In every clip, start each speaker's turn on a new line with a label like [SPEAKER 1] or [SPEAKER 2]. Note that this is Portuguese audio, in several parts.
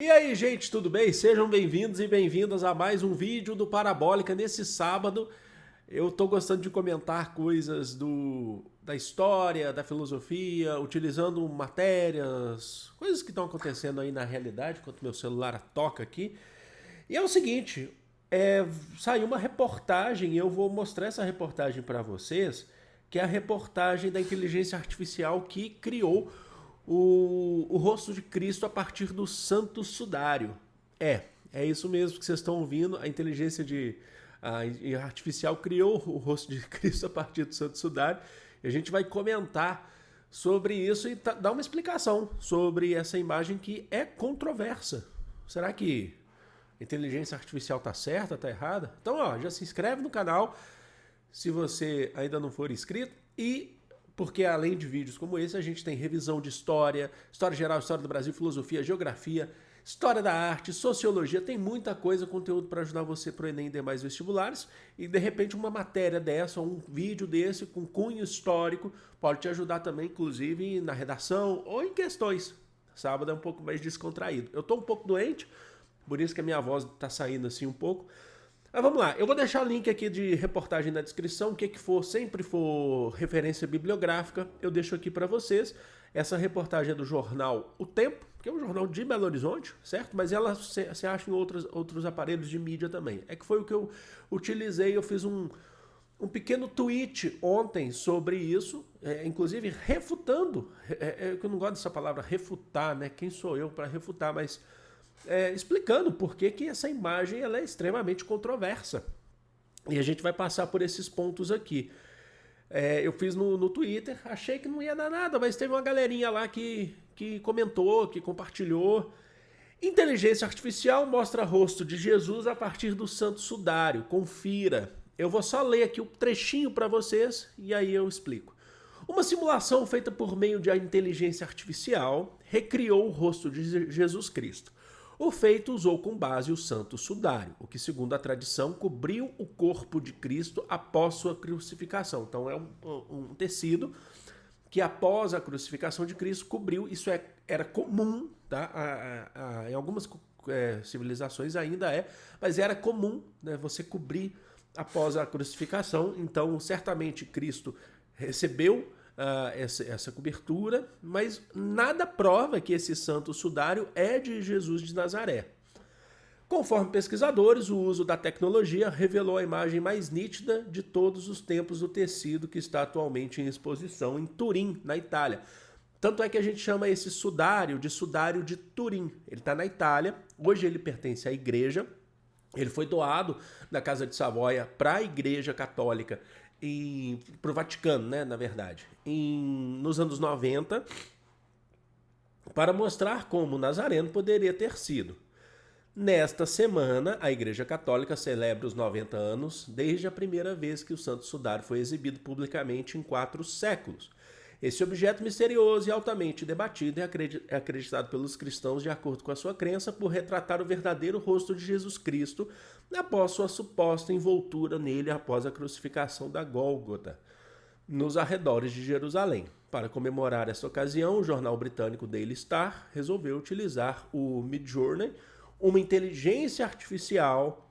[SPEAKER 1] E aí, gente, tudo bem? Sejam bem-vindos e bem-vindas a mais um vídeo do Parabólica. Nesse sábado, eu tô gostando de comentar coisas da história, da filosofia, utilizando matérias, coisas que estão acontecendo aí na realidade, enquanto meu celular toca aqui. E é o seguinte, saiu uma reportagem, e eu vou mostrar essa reportagem para vocês, que é a reportagem da inteligência artificial que criou o rosto de Cristo a partir do Santo Sudário. É isso mesmo que vocês estão ouvindo. A artificial criou o rosto de Cristo a partir do Santo Sudário. E a gente vai comentar sobre isso e dar uma explicação sobre essa imagem que é controversa. Será que a inteligência artificial está certa, está errada? Então, ó, já se inscreve no canal se você ainda não for inscrito e porque além de vídeos como esse, a gente tem revisão de história, história geral, história do Brasil, filosofia, geografia, história da arte, sociologia, tem muita coisa, conteúdo para ajudar você para o Enem e demais vestibulares. E de repente uma matéria dessa, um vídeo desse com cunho histórico, pode te ajudar também, inclusive, na redação ou em questões. Sábado é um pouco mais descontraído. Eu estou um pouco doente, por isso que a minha voz está saindo assim um pouco. Mas vamos lá, eu vou deixar o link aqui de reportagem na descrição, o que sempre for referência bibliográfica, eu deixo aqui para vocês. Essa reportagem é do jornal O Tempo, que é um jornal de Belo Horizonte, certo? Mas ela se acha em outros aparelhos de mídia também. É que foi o que eu utilizei, eu fiz um pequeno tweet ontem sobre isso, inclusive refutando, que eu não gosto dessa palavra refutar, né? Quem sou eu para refutar, mas explicando por que essa imagem ela é extremamente controversa. E a gente vai passar por esses pontos aqui. Eu fiz no Twitter, achei que não ia dar nada, mas teve uma galerinha lá que comentou, que compartilhou. Inteligência artificial mostra rosto de Jesus a partir do Santo Sudário. Confira. Eu vou só ler aqui o trechinho para vocês e aí eu explico. Uma simulação feita por meio de inteligência artificial recriou o rosto de Jesus Cristo. O feito usou como base o Santo Sudário, o que, segundo a tradição, cobriu o corpo de Cristo após sua crucificação. Então é um tecido que após a crucificação de Cristo cobriu, isso era comum, tá? Em algumas civilizações ainda mas era comum, né, você cobrir após a crucificação. Então certamente Cristo recebeu essa cobertura, mas nada prova que esse santo sudário é de Jesus de Nazaré. Conforme pesquisadores, o uso da tecnologia revelou a imagem mais nítida de todos os tempos do tecido que está atualmente em exposição em Turim, na Itália. Tanto é que a gente chama esse sudário de Turim. Ele está na Itália, hoje ele pertence à igreja, ele foi doado da Casa de Savoia para a Igreja Católica, para o Vaticano, né, na verdade, nos anos 90, para mostrar como Nazareno poderia ter sido. Nesta semana, a Igreja Católica celebra os 90 anos desde a primeira vez que o Santo Sudário foi exibido publicamente em 4 séculos. Esse objeto misterioso e altamente debatido é acreditado pelos cristãos de acordo com a sua crença por retratar o verdadeiro rosto de Jesus Cristo após sua suposta envoltura nele após a crucificação da Gólgota, nos arredores de Jerusalém. Para comemorar essa ocasião, o jornal britânico Daily Star resolveu utilizar o Midjourney, uma inteligência artificial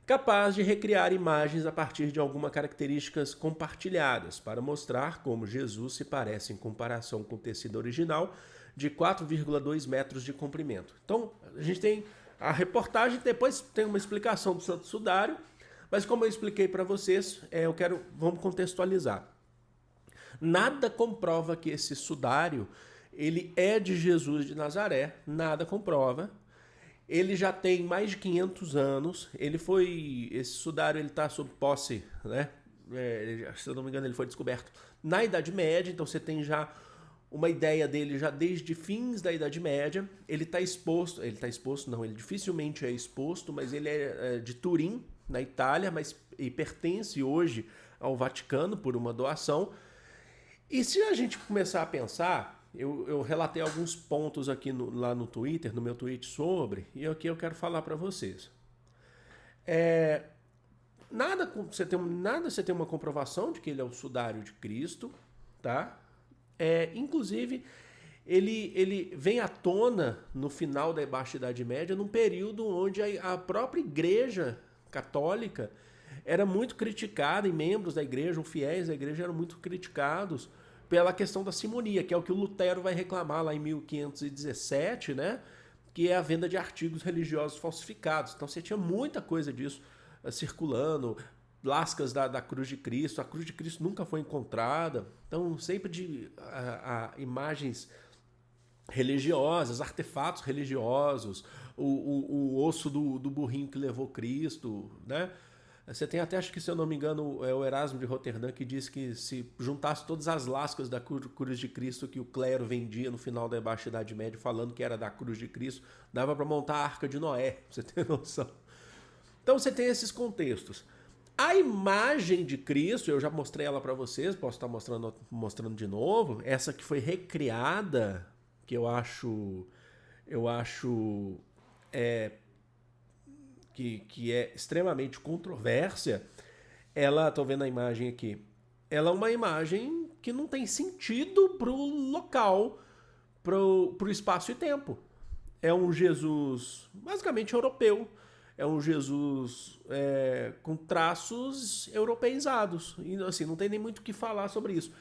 [SPEAKER 1] capaz de recriar imagens a partir de algumas características compartilhadas, para mostrar como Jesus se parece em comparação com o tecido original de 4,2 metros de comprimento. Então, a gente tem a reportagem, depois tem uma explicação do Santo Sudário, mas como eu expliquei para vocês, vamos contextualizar. Nada comprova que esse sudário ele é de Jesus de Nazaré, nada comprova. Ele já tem mais de 500 anos. Esse sudário está sob posse, né? Se eu não me engano, ele foi descoberto na Idade Média. Então você tem já uma ideia dele já desde fins da Idade Média. Ele dificilmente é exposto, mas ele é de Turim, na Itália, e pertence hoje ao Vaticano por uma doação. E se a gente começar a pensar, eu relatei alguns pontos aqui lá no Twitter, no meu tweet e aqui eu quero falar para vocês. Você tem uma comprovação de que ele é o sudário de Cristo, tá? Inclusive, ele vem à tona no final da Baixa Idade Média, num período onde a própria Igreja Católica era muito criticada, e membros da igreja, ou fiéis da igreja, eram muito criticados pela questão da simonia, que é o que o Lutero vai reclamar lá em 1517, né? Que é a venda de artigos religiosos falsificados. Então você tinha muita coisa disso circulando, lascas da cruz de Cristo. A cruz de Cristo nunca foi encontrada. Então sempre de imagens religiosas, artefatos religiosos, o osso do burrinho que levou Cristo, né? Você tem até, acho que se eu não me engano, é o Erasmo de Roterdã que diz que se juntasse todas as lascas da cruz de Cristo que o clero vendia no final da Baixa Idade Média, falando que era da cruz de Cristo, dava para montar a Arca de Noé, pra você ter noção. Então você tem esses contextos. A imagem de Cristo, eu já mostrei ela para vocês, posso estar mostrando de novo, essa que foi recriada, que eu acho que é extremamente controvérsia, ela, tô vendo a imagem aqui, ela é uma imagem que não tem sentido pro local, pro espaço e tempo. É um Jesus basicamente europeu, é um Jesus com traços europeizados, e assim, não tem nem muito o que falar sobre isso.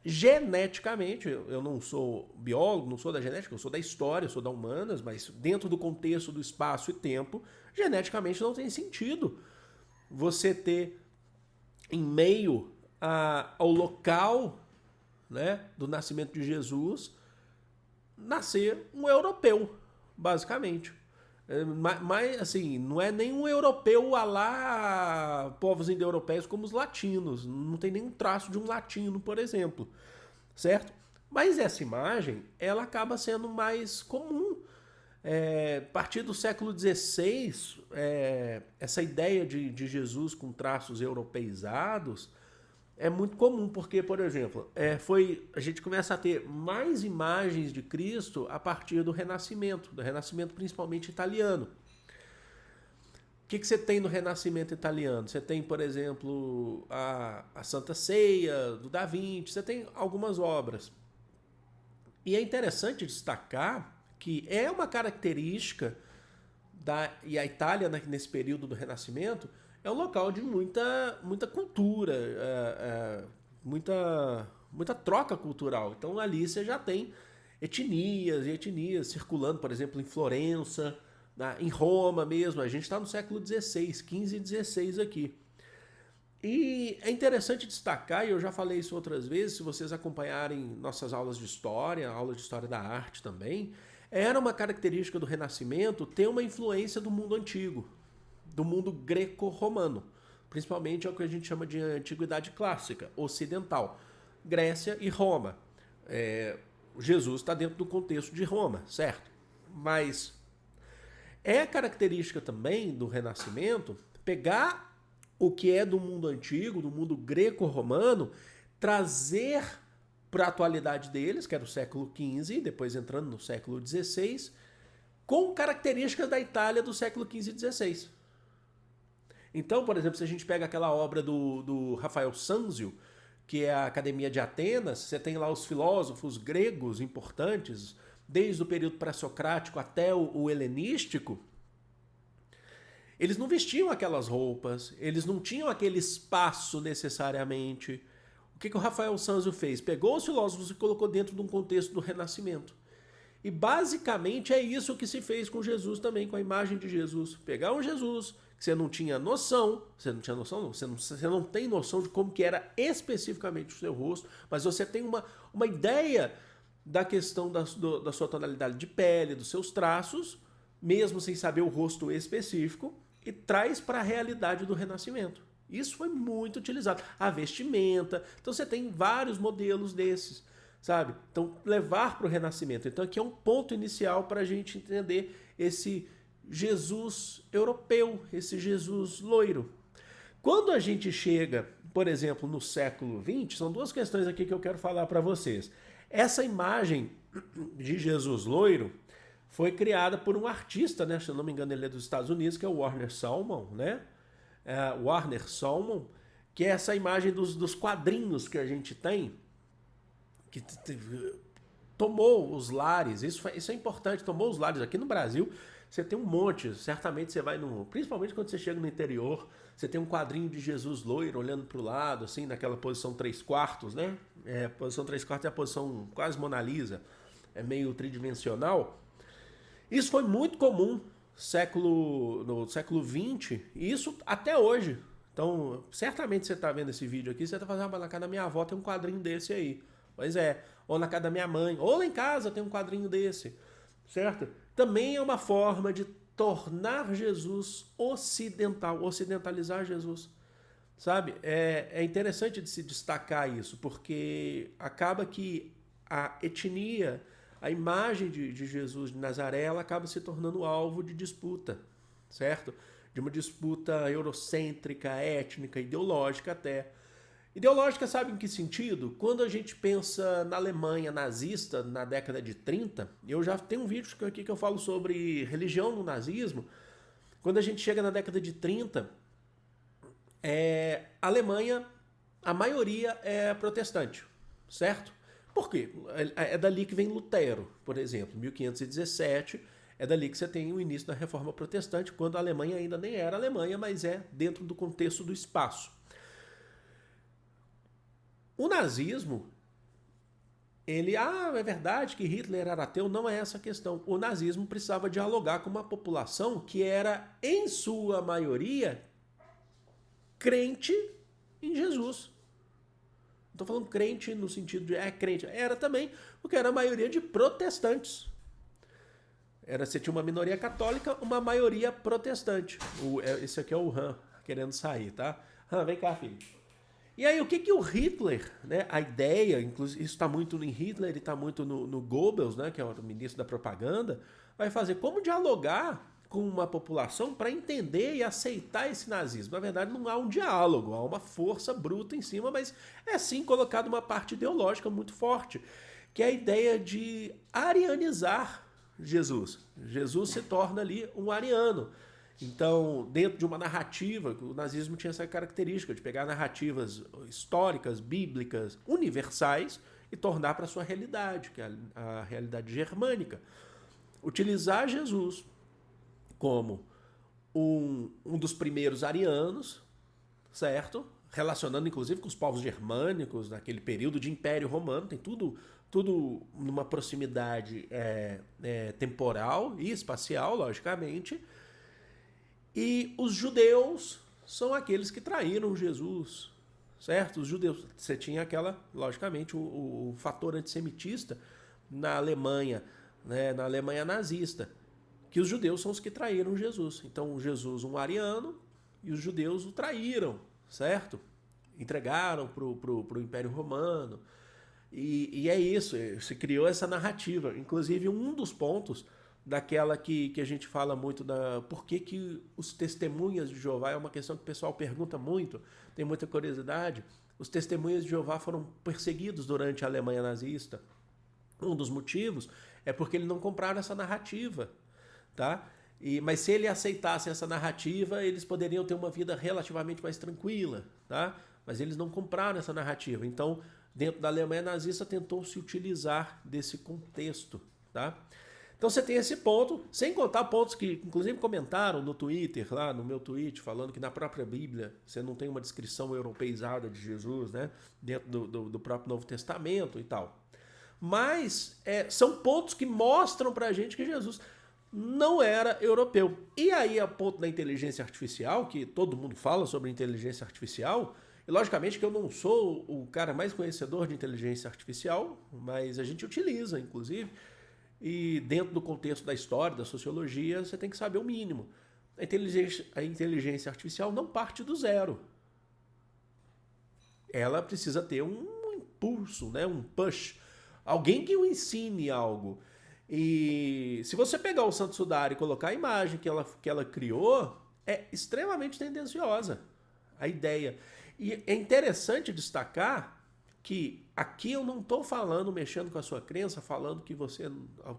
[SPEAKER 1] Geneticamente, eu não sou biólogo, não sou da genética, eu sou da história, eu sou da humanas, mas dentro do contexto do espaço e tempo, geneticamente não tem sentido você ter em meio ao local, né, do nascimento de Jesus nascer um europeu, basicamente. Mas, assim, não é nem um europeu a lá povos indo-europeus como os latinos. Não tem nenhum traço de um latino, por exemplo. Certo? Mas essa imagem, ela acaba sendo mais comum. A partir do século XVI, essa ideia de Jesus com traços europeizados é muito comum, porque, por exemplo, a gente começa a ter mais imagens de Cristo a partir do Renascimento principalmente italiano. O que você tem no Renascimento italiano? Você tem, por exemplo, a Santa Ceia, do Da Vinci, você tem algumas obras. E é interessante destacar que é uma característica e a Itália, nesse período do Renascimento, é um local de muita cultura, muita troca cultural. Então ali você já tem etnias e etnias circulando, por exemplo, em Florença, em Roma mesmo. A gente está no século XVI, XV e XVI aqui. E é interessante destacar, e eu já falei isso outras vezes, se vocês acompanharem nossas aulas de história da arte também, era uma característica do Renascimento ter uma influência do mundo antigo, do mundo greco-romano, principalmente é o que a gente chama de antiguidade clássica, ocidental, Grécia e Roma. Jesus está dentro do contexto de Roma, certo? Mas é característica também do Renascimento pegar o que é do mundo antigo, do mundo greco-romano, trazer para a atualidade deles, que era o século XV, depois entrando no século XVI, com características da Itália do século XV e XVI. Então, por exemplo, se a gente pega aquela obra do Rafael Sanzio, que é a Academia de Atenas, você tem lá os filósofos gregos importantes, desde o período pré-socrático até o helenístico, eles não vestiam aquelas roupas, eles não tinham aquele espaço necessariamente. O que o Rafael Sanzio fez? Pegou os filósofos e colocou dentro de um contexto do Renascimento. E basicamente é isso que se fez com Jesus também, com a imagem de Jesus. Pegar um Jesus que você não tinha noção, você não tem noção de como que era especificamente o seu rosto, mas você tem uma ideia da questão da sua tonalidade de pele, dos seus traços, mesmo sem saber o rosto específico, e traz para a realidade do Renascimento. Isso foi muito utilizado. A vestimenta, então você tem vários modelos desses, sabe? Então, levar para o Renascimento. Então, aqui é um ponto inicial para a gente entender esse Jesus europeu, esse Jesus loiro. Quando a gente chega, por exemplo, no século XX, são duas questões aqui que eu quero falar para vocês. Essa imagem de Jesus loiro foi criada por um artista, né? Se eu não me engano, ele é dos Estados Unidos, que é o Warner Sallman, né? Warner Sallman, que é essa imagem dos quadrinhos que a gente tem, que tomou os lares, isso é importante, tomou os lares. Aqui no Brasil, você tem um monte, certamente você vai principalmente quando você chega no interior, você tem um quadrinho de Jesus loiro olhando para o lado, assim, naquela posição 3/4, né? Posição 3/4 é a posição quase Mona Lisa, é meio tridimensional. Isso foi muito comum no século XX, e isso até hoje. Então, certamente você está vendo esse vídeo aqui, você está fazendo, na casa da minha avó tem um quadrinho desse aí. Pois é, ou na casa da minha mãe, ou lá em casa tem um quadrinho desse, certo? Também é uma forma de tornar Jesus ocidental, ocidentalizar Jesus, sabe? É interessante de se destacar isso, porque acaba que a etnia, a imagem de Jesus de Nazaré, ela acaba se tornando alvo de disputa, certo? De uma disputa eurocêntrica, étnica, ideológica até. Ideológica, sabe em que sentido? Quando a gente pensa na Alemanha nazista, na década de 30, eu já tenho um vídeo aqui que eu falo sobre religião no nazismo. Quando a gente chega na década de 30, a Alemanha, a maioria é protestante, certo? Por quê? É dali que vem Lutero, por exemplo, 1517, é dali que você tem o início da Reforma Protestante, quando a Alemanha ainda nem era Alemanha, mas é dentro do contexto do espaço. O nazismo, é verdade que Hitler era ateu, não é essa a questão. O nazismo precisava dialogar com uma população que era, em sua maioria, crente em Jesus. Não estou falando crente no sentido de crente. Era também, porque era a maioria de protestantes. Você tinha uma minoria católica, uma maioria protestante. Esse aqui é o Han, querendo sair, tá? Han, vem cá, filho. E aí, o que o Hitler, né, a ideia, inclusive isso está muito em Hitler e está muito no Goebbels, né, que é o ministro da propaganda, vai fazer como dialogar com uma população para entender e aceitar esse nazismo. Na verdade, não há um diálogo, há uma força bruta em cima, mas é sim colocado uma parte ideológica muito forte, que é a ideia de arianizar Jesus. Jesus se torna ali um ariano. Então, dentro de uma narrativa, o nazismo tinha essa característica de pegar narrativas históricas, bíblicas, universais e tornar para a sua realidade, que é a realidade germânica. Utilizar Jesus como um dos primeiros arianos, certo? Relacionando inclusive com os povos germânicos, naquele período de Império Romano, tem tudo numa proximidade temporal e espacial, logicamente. E os judeus são aqueles que traíram Jesus, certo? Os judeus, você tinha logicamente, o fator antissemitista na Alemanha, né, na Alemanha nazista, que os judeus são os que traíram Jesus. Então, Jesus, um ariano, e os judeus o traíram, certo? Entregaram para o Império Romano. E é isso, se criou essa narrativa. Inclusive, um dos pontos daquela que a gente fala muito por que os testemunhas de Jeová, é uma questão que o pessoal pergunta muito, tem muita curiosidade. Os testemunhas de Jeová foram perseguidos durante a Alemanha nazista. Um dos motivos é porque eles não compraram essa narrativa, tá? Mas se eles aceitassem essa narrativa, eles poderiam ter uma vida relativamente mais tranquila, tá? Mas eles não compraram essa narrativa. Então, dentro da Alemanha nazista, tentou se utilizar desse contexto, tá? Então você tem esse ponto, sem contar pontos que inclusive comentaram no Twitter, lá no meu tweet, falando que na própria Bíblia você não tem uma descrição europeizada de Jesus, né? Dentro do próprio Novo Testamento e tal. Mas são pontos que mostram pra gente que Jesus não era europeu. E aí a ponto da inteligência artificial, que todo mundo fala sobre inteligência artificial, e logicamente que eu não sou o cara mais conhecedor de inteligência artificial, mas a gente utiliza, inclusive. E dentro do contexto da história, da sociologia, você tem que saber o mínimo. A inteligência artificial não parte do zero. Ela precisa ter um impulso, né? Um push. Alguém que o ensine algo. E se você pegar o Santo Sudário e colocar a imagem que ela criou, é extremamente tendenciosa a ideia. E é interessante destacar que aqui eu não estou falando, mexendo com a sua crença, falando que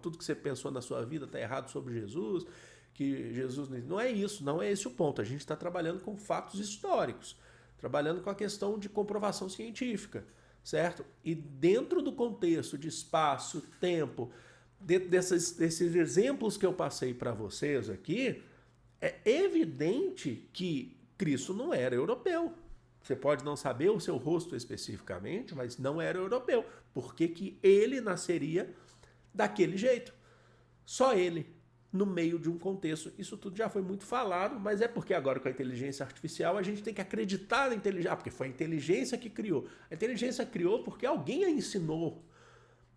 [SPEAKER 1] tudo que você pensou na sua vida está errado sobre Jesus, que Jesus... Não é isso, não é esse o ponto. A gente está trabalhando com fatos históricos, trabalhando com a questão de comprovação científica, certo? E dentro do contexto de espaço, tempo, dentro desses exemplos que eu passei para vocês aqui, é evidente que Cristo não era europeu. Você pode não saber o seu rosto especificamente, mas não era europeu. Por que que ele nasceria daquele jeito? Só ele, no meio de um contexto. Isso tudo já foi muito falado, mas é porque agora com a inteligência artificial a gente tem que acreditar na inteligência. Ah, porque foi a inteligência que criou. A inteligência criou porque alguém a ensinou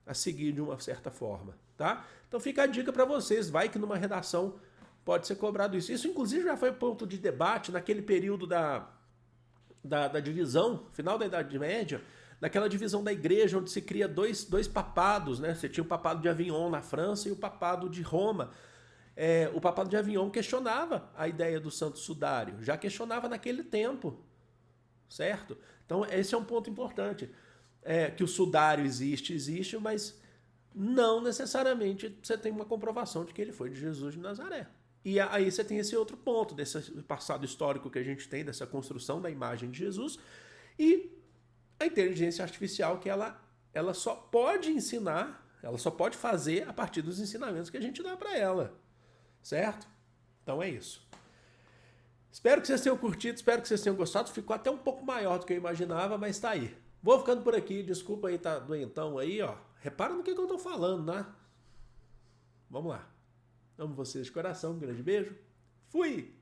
[SPEAKER 1] a seguir de uma certa forma, tá? Então fica a dica para vocês, vai que numa redação pode ser cobrado isso. Isso inclusive já foi ponto de debate naquele período da divisão, final da Idade Média, naquela divisão da igreja onde se cria dois papados, né? Você tinha o papado de Avignon na França e o papado de Roma. O papado de Avignon questionava a ideia do santo sudário, já questionava naquele tempo, certo? Então esse é um ponto importante, que o sudário existe, mas não necessariamente você tem uma comprovação de que ele foi de Jesus de Nazaré. E aí você tem esse outro ponto, desse passado histórico que a gente tem, dessa construção da imagem de Jesus, e a inteligência artificial que ela só pode ensinar, ela só pode fazer a partir dos ensinamentos que a gente dá para ela, certo? Então é isso. Espero que vocês tenham curtido, espero que vocês tenham gostado, ficou até um pouco maior do que eu imaginava, mas tá aí. Vou ficando por aqui, desculpa aí, tá doentão aí, ó. Repara no que eu tô falando, né? Vamos lá. Amo vocês de coração, um grande beijo. Fui!